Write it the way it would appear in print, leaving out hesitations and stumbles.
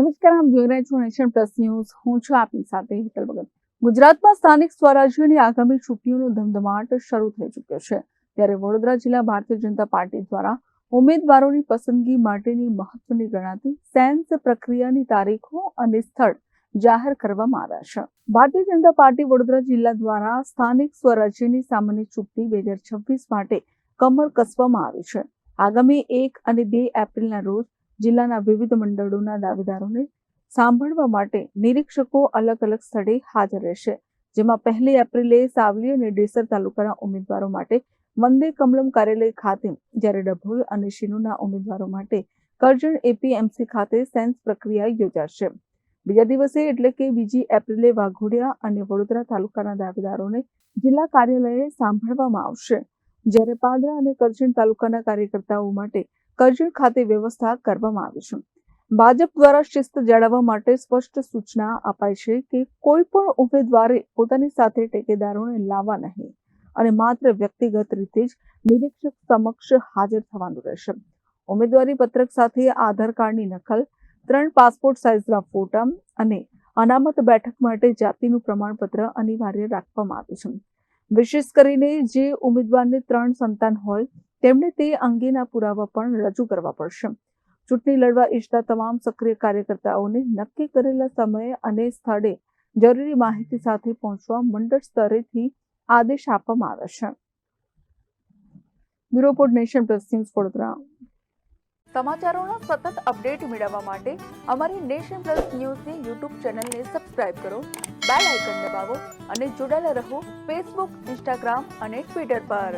નમસ્કાર, આપ જોઈ રહ્યા છો નેશન પ્લસ ન્યૂઝ. હું છું આપની સાથે હિતલ ભગત. ગુજરાતમાં સ્થાનિક સ્વરાજ્યની આગામી ચૂંટણીઓનો ધમધમાટ શરૂ થઈ ચૂક્યો છે. ત્યારે વડોદરા જિલ્લા ભારતીય જનતા પાર્ટી દ્વારા ઉમેદવારોની પસંદગી માટેની મહત્વની ગણાતી સેન્સ પ્રક્રિયાની તારીખો અને સ્થળ જાહેર કરવામાં આવ્યા છે. ભારતીય જનતા પાર્ટી વડોદરા જિલ્લા દ્વારા સ્થાનિક સ્વરાજ્યની સામાન્ય ચૂંટણી 2026 માટે કમર કસવામાં આવી છે. આગામી 1 અને 2 એપ્રિલના રોજ જિલ્લાના વિવિધ મંડળોના દાવેદારોને સાંભળવા માટે નિરીક્ષકો અલગ અલગ સ્થળે હાજર રહેશે. જેમાં 1 એપ્રિલે સાવલી અને ડેસર તાલુકાના ઉમેદવારો માટે વંદે કમલમ કાર્યાલય ખાતે, જ્યારે ડભોઈ અને શિનોરના ઉમેદવારો માટે કરજણ એપીએમસી ખાતે સેન્સ પ્રક્રિયા યોજાશે. બીજા દિવસે એટલે કે 2 એપ્રિલે વાઘોડિયા અને વડોદરા તાલુકાના દાવેદારોને જિલ્લા કાર્યાલયે સાંભળવામાં આવશે. જ્યારે પાદરા અને કરજણ તાલુકાના કાર્યકર્તાઓ માટે કરજણ ખાતે વ્યવસ્થા કરવામાં આવી છે. ભાજપ દ્વારા શિસ્ત જાળવવા માટે સ્પષ્ટ સૂચના અપાઈ છે કે કોઈ પણ ઉમેદવારે પોતાની સાથે ટેકેદારોને લાવવા નહીં અને માત્ર વ્યક્તિગત રીતે જ નિરીક્ષક સમક્ષ હાજર થવાનું રહેશે. ઉમેદવારી પત્રક સાથે આધાર કાર્ડની નકલ, 3 પાસપોર્ટ સાઇઝના ફોટા અને અનામત બેઠક માટે જાતિનું પ્રમાણપત્ર અનિવાર્ય રાખવામાં આવ્યું છે. વિશેષ કરીને જે ઉમેદવારને 3 સંતાન હોય તેમણે તે અંગેના પુરાવા પણ રજૂ કરવા પડશે. ચૂંટણી લડવા ઈચ્છતા તમામ સક્રિય કાર્યકર્તાઓને નક્કી કરેલા સમયે અને સ્થળે જરૂરી માહિતી સાથે પહોંચવા મંડળ સ્તરેથી આદેશ આપવામાં આવ્યા છે. Bureau report, nation plus news, Vadodara. સમાચારોના સતત અપડેટ મેળવવા માટે અમારી નેશન પ્લસ ન્યૂઝની યુટ્યુબ ચેનલને સબસ્ક્રાઇબ કરો, બેલ આઇકન દબાવો અને જોડાયેલા રહો ફેસબુક, ઇન્સ્ટાગ્રામ અને ટ્વિટર પર.